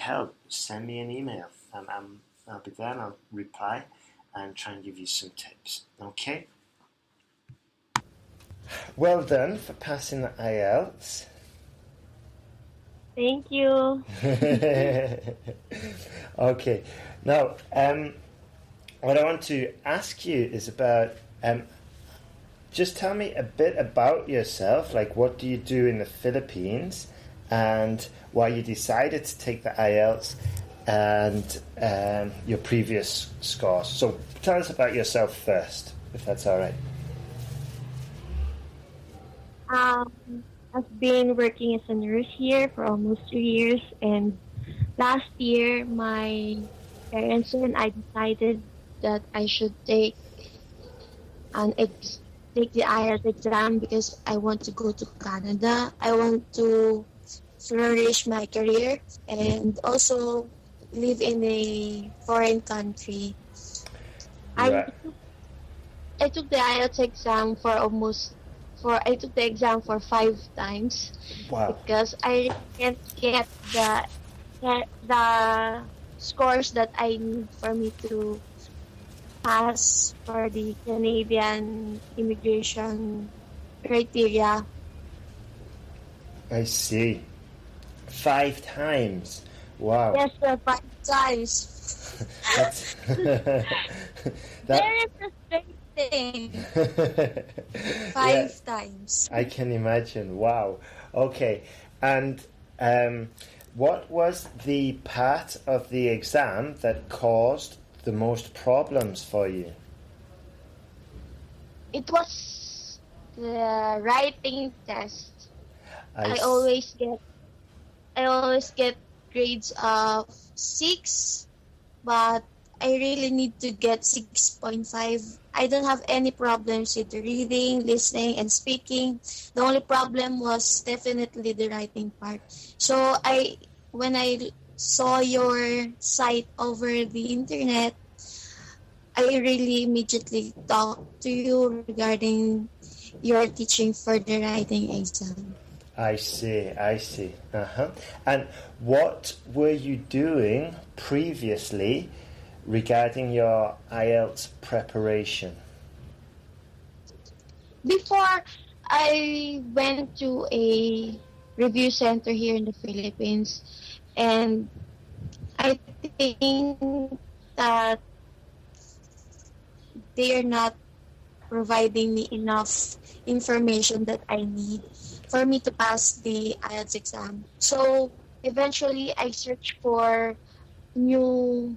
help, send me an email, and I'll be there and I'll reply and try and give you some tips. Okay? Well done for passing the IELTS. Thank you. Okay. Now, what I want to ask you is about, just tell me a bit about yourself, like what do you do in the Philippines and why you decided to take the IELTS and your previous scores. So tell us about yourself first, if that's all right. I've been working as a nurse here for almost 2 years, and last year my parents and I decided that I should take take the IELTS exam because I want to go to Canada. I want to flourish my career and also live in a foreign country. Right. I took the IELTS exam I took the exam for 5 times. Wow. Because I can't get the scores that I need for me to pass for the Canadian immigration criteria. I see. 5 times. Wow. Yes, sir, 5 times. That's Very frustrating. 5 times. I can imagine. Wow. Okay. And what was the part of the exam that caused the most problems for you? It was the writing test. I always get grades of 6, but I really need to get 6.5. I don't have any problems with the reading, listening, and speaking. The only problem was definitely the writing part. So when I saw your site over the internet, I really immediately talked to you regarding your teaching for the writing exam. I see. And what were you doing previously regarding your IELTS preparation? Before, I went to a review center here in the Philippines, and I think that they are not providing me enough information that I need for me to pass the IELTS exam. So eventually, I searched for new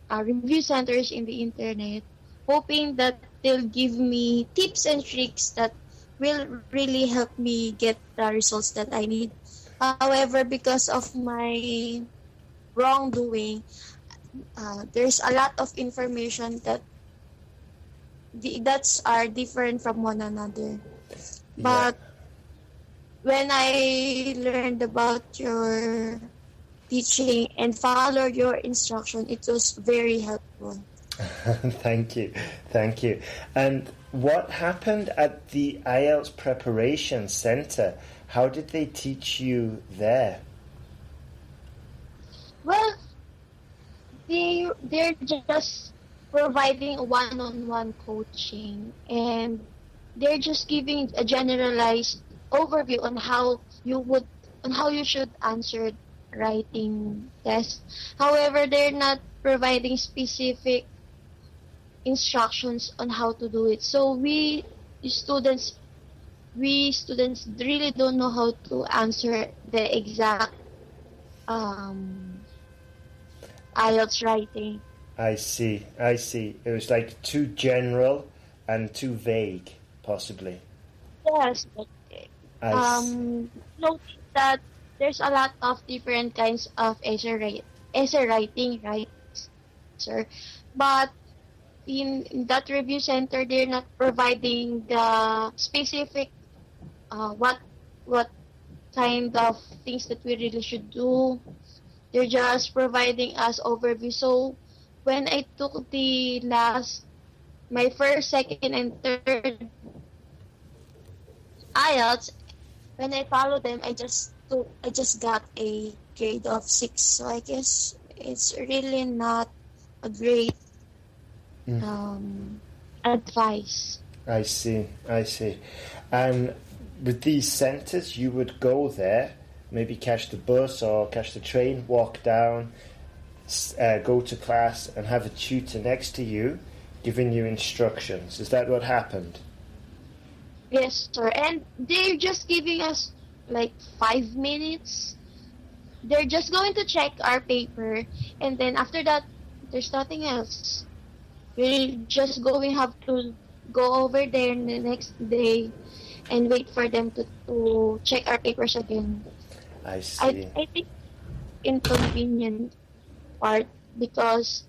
review centers in the internet, hoping that they'll give me tips and tricks that will really help me get the results that I need. However, because of my wrongdoing, there's a lot of information that's are different from one another. But when I learned about your teaching and follow your instruction, it was very helpful. Thank you. And what happened at the IELTS preparation center? How did they teach you there? Well, they're just providing one-on-one coaching, and they're just giving a generalized overview on how you should answer writing test. However, they're not providing specific instructions on how to do it. So we students really don't know how to answer the exact IELTS writing. I see. It was like too general and too vague, possibly. Yes. Note that there's a lot of different kinds of essay writing, right, sir? But in that review center, they're not providing the specific what kind of things that we really should do. They're just providing us overview. So when I took my first, second, and third IELTS, when I followed them, I just got a grade of 6. So I guess it's really not a great advice. I see. And with these centres, you would go there, maybe catch the bus or catch the train, walk down, go to class, and have a tutor next to you giving you instructions. Is that what happened? Yes, sir. And they're just giving us like 5 minutes. They're just going to check our paper, and then after that, there's nothing else. We're just going to have to go over there the next day and wait for them to check our papers again. I see. I think inconvenient part because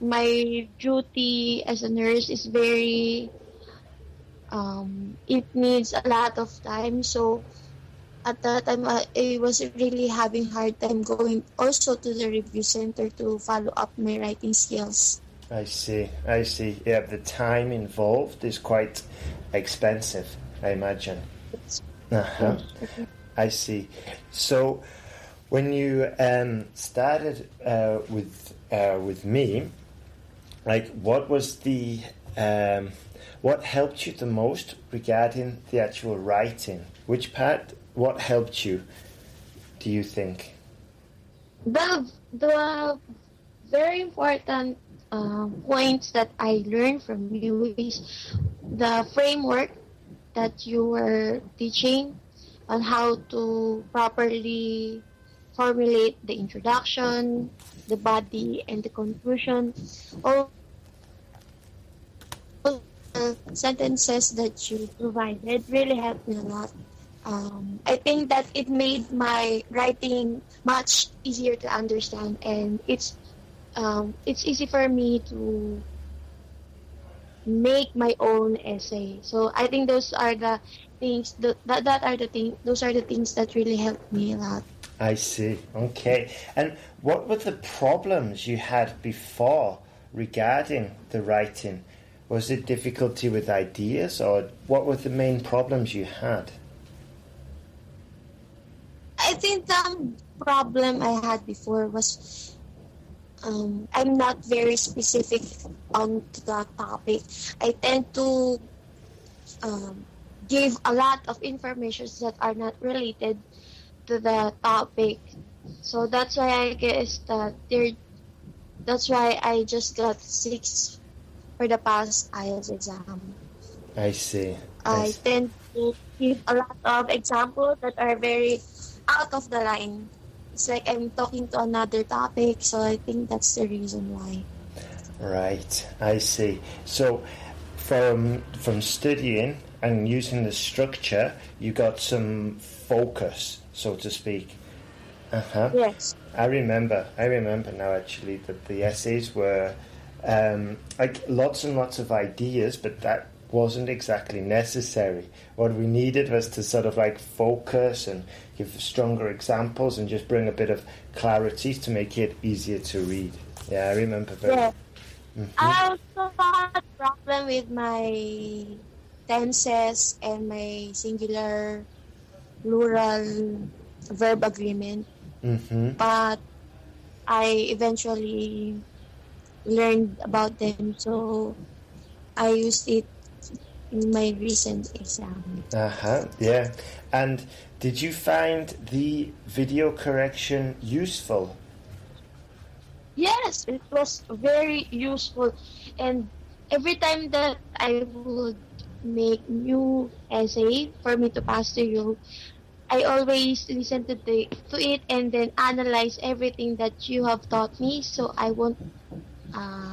my duty as a nurse is very it needs a lot of time, so at that time I was really having hard time going also to the review center to follow up my writing skills. I see. Yeah, the time involved is quite expensive, I imagine. I see. So when you started with me, like, what was the what helped you the most regarding the actual writing? Which part? What helped you, do you think? The very important points that I learned from you is the framework that you were teaching on how to properly formulate the introduction, the body, and the conclusion. All the sentences that you provided really helped me a lot. I think that it made my writing much easier to understand, and it's easy for me to make my own essay. So I think those are the things those are the things that really helped me a lot. I see. Okay. And what were the problems you had before regarding the writing? Was it difficulty with ideas, or what were the main problems you had? I think the problem I had before was I'm not very specific on the topic. I tend to give a lot of information that are not related to the topic. So that's why I guess that's why I just got 6 for the past IELTS exam. I see. I tend to give a lot of examples that are very out of the line. It's like I'm talking to another topic, so I think that's the reason why. Right, I see. So from studying and using the structure, you got some focus, so to speak. Yes. I remember now actually that the essays were like lots and lots of ideas, but that wasn't exactly necessary. What we needed was to sort of like focus and give stronger examples and just bring a bit of clarity to make it easier to read. Yeah, I remember very well. I also had a problem with my tenses and my singular plural verb agreement. But I eventually learned about them, so I used it in my recent exam. Yeah. And did you find the video correction useful? Yes, it was very useful, and every time that I would make new essay for me to pass to you, I always listen to it and then analyze everything that you have taught me, so I won't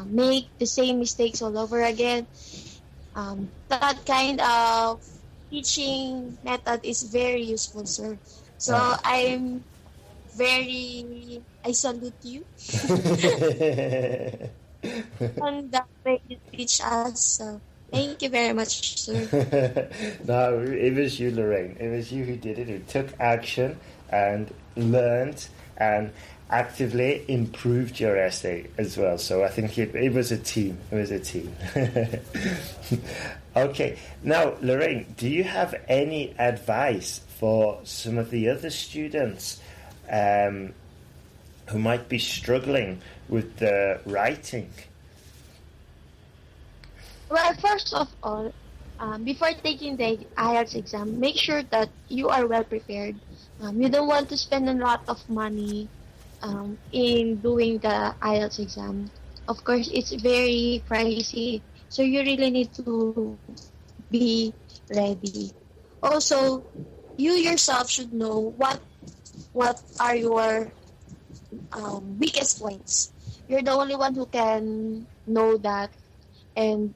make the same mistakes all over again. That kind of teaching method is very useful, sir. So I salute you on the way you teach us. So thank you very much, sir. No, it was you, Lorraine. It was you who did it, who took action and learned and actively improved your essay as well. So I think it was a team. It was a team. Okay. Now, Lorraine, do you have any advice for some of the other students who might be struggling with the writing? Well, first of all, before taking the IELTS exam, make sure that you are well prepared. You don't want to spend a lot of money in doing the IELTS exam. Of course, it's very pricey, so you really need to be ready. Also, you yourself should know what are your weakest points. You're the only one who can know that, and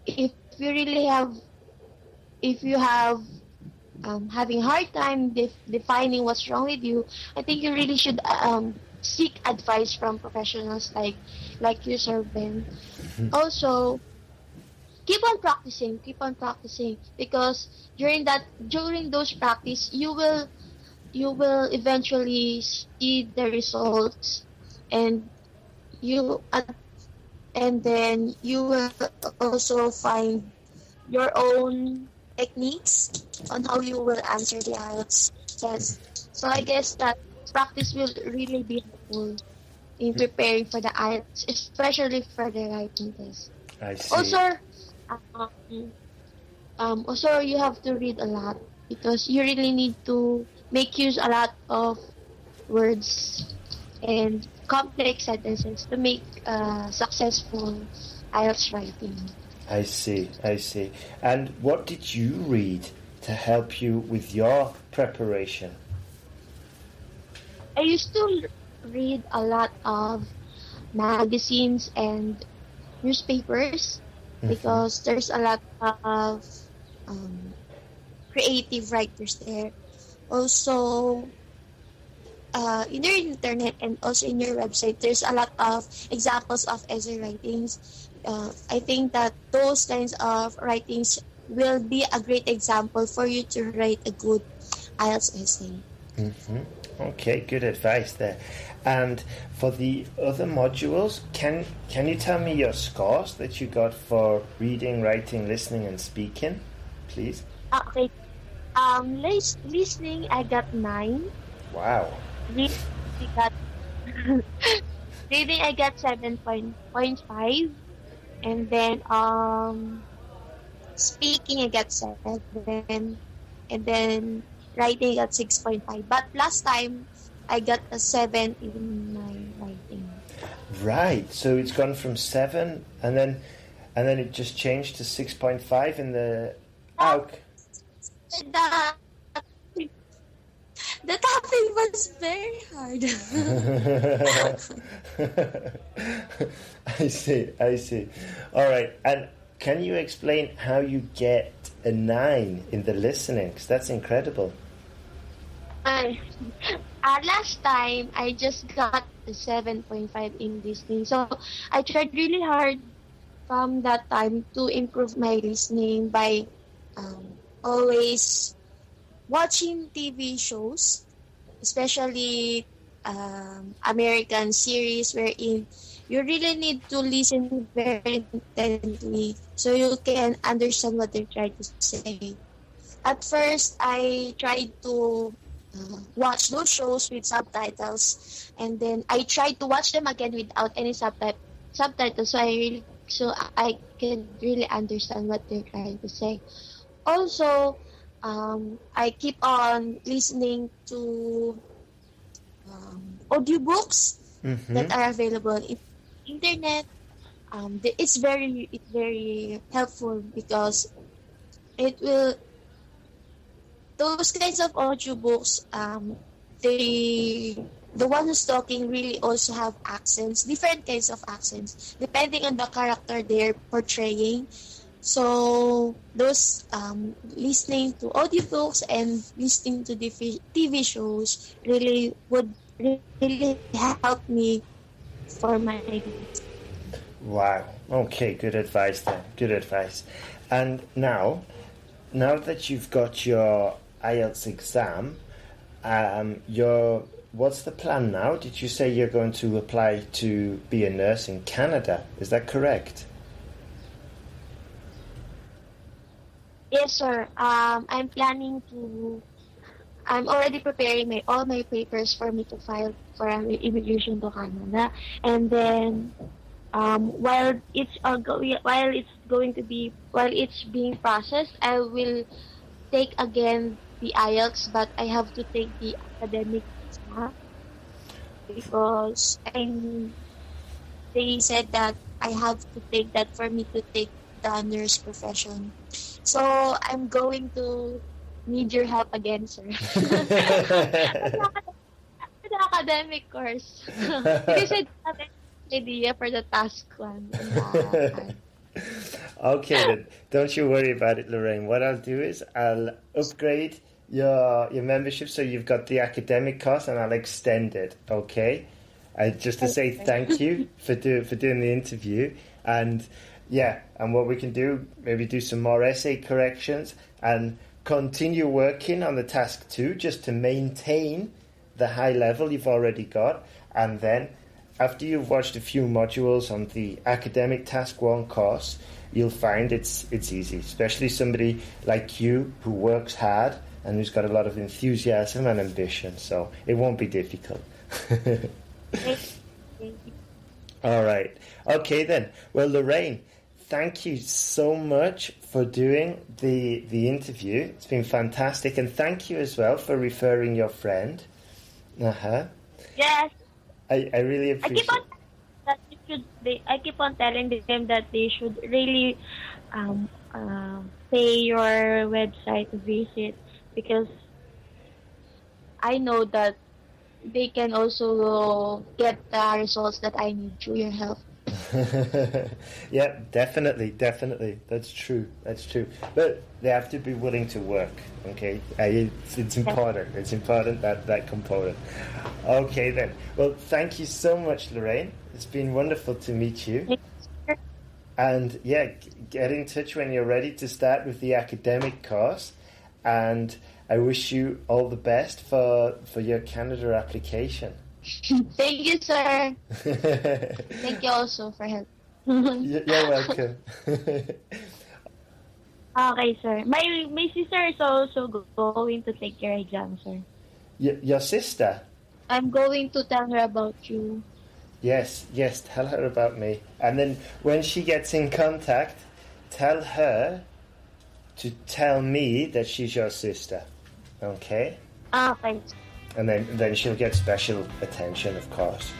if you really have if you have having hard time defining what's wrong with you, I think you really should seek advice from professionals like you, Sir Ben. Also, keep on practicing, because during those practice you will eventually see the results, and you and then you will also find your own techniques on how you will answer the IELTS test. So I guess that practice will really be helpful in preparing for the IELTS, especially for the writing test. I see. Also you have to read a lot, because you really need to make use a lot of words and complex sentences to make successful IELTS writing. I see. And what did you read to help you with your preparation? I used to read a lot of magazines and newspapers, because there's a lot of creative writers there. Also, in your internet and also in your website, there's a lot of examples of essay writings. I think that those kinds of writings will be a great example for you to write a good IELTS essay. Okay, good advice there. And for the other modules, can you tell me your scores that you got for reading, writing, listening, and speaking, please? Okay. Listening, I got 9. Wow. Reading, I got 7.5, and then speaking, I got 7, and then writing, I got 6.5. But last time, I got a 7 in my writing. Right. So it's gone from 7, and then it just changed to 6.5 in the AUK. The topic was very hard. I see. All right. And can you explain how you get a 9 in the listening? 'Cause that's incredible. Last time, I just got a 7.5 in listening. So I tried really hard from that time to improve my listening by always watching TV shows, especially American series, wherein you really need to listen very intently so you can understand what they're trying to say. At first, I tried to watch those shows with subtitles, and then I tried to watch them again without any subtitles, so I can really understand what they're trying to say. Also, I keep on listening to audiobooks that are available in internet. It's very helpful, because those kinds of audiobooks, the one who's talking really also have accents, different kinds of accents, depending on the character they're portraying. So those listening to audiobooks and listening to TV shows really would really help me for my ideas. Wow. Okay, good advice then. Good advice. And now that you've got your IELTS exam, you're what's the plan now? Did you say you're going to apply to be a nurse in Canada? Is that correct? Yes, sir. I'm already preparing all my papers for me to file for an immigration to Canada, and then while it's being processed, I will take again the IELTS, but I have to take the academic exam because they said that I have to take that for me to take the nurse profession. So I'm going to need your help again, sir. The academic course. Because I have an idea for the task one. Okay, then don't you worry about it, Lorraine. What I'll do is I'll upgrade your membership so you've got the academic course, and I'll extend it. Okay, just to say thank you for doing the interview, and yeah, and what we can do, maybe do some more essay corrections and continue working on the task 2 just to maintain the high level you've already got, and then after you've watched a few modules on the academic task 1 course, you'll find it's easy, especially somebody like you who works hard and who's got a lot of enthusiasm and ambition, so it won't be difficult. All right. Okay then. Well, Lorraine, thank you so much for doing the interview. It's been fantastic, and thank you as well for referring your friend. Yes. I really appreciate it. I keep on telling them that they should really pay your website visit, because I know that they can also get the results that I need through your help. Yeah, definitely. That's true. But they have to be willing to work. Okay, it's important. It's important that component. Okay then. Well, thank you so much, Lorraine. It's been wonderful to meet you. And yeah, get in touch when you're ready to start with the academic course. And I wish you all the best for your Canada application. Thank you, sir. Thank you also for help. You're welcome. Okay, sir. My sister is also going to take your exam, sir. Your sister? I'm going to tell her about you. Yes, tell her about me. And then when she gets in contact, tell her to tell me that she's your sister. Okay? Okay. And then she'll get special attention, of course.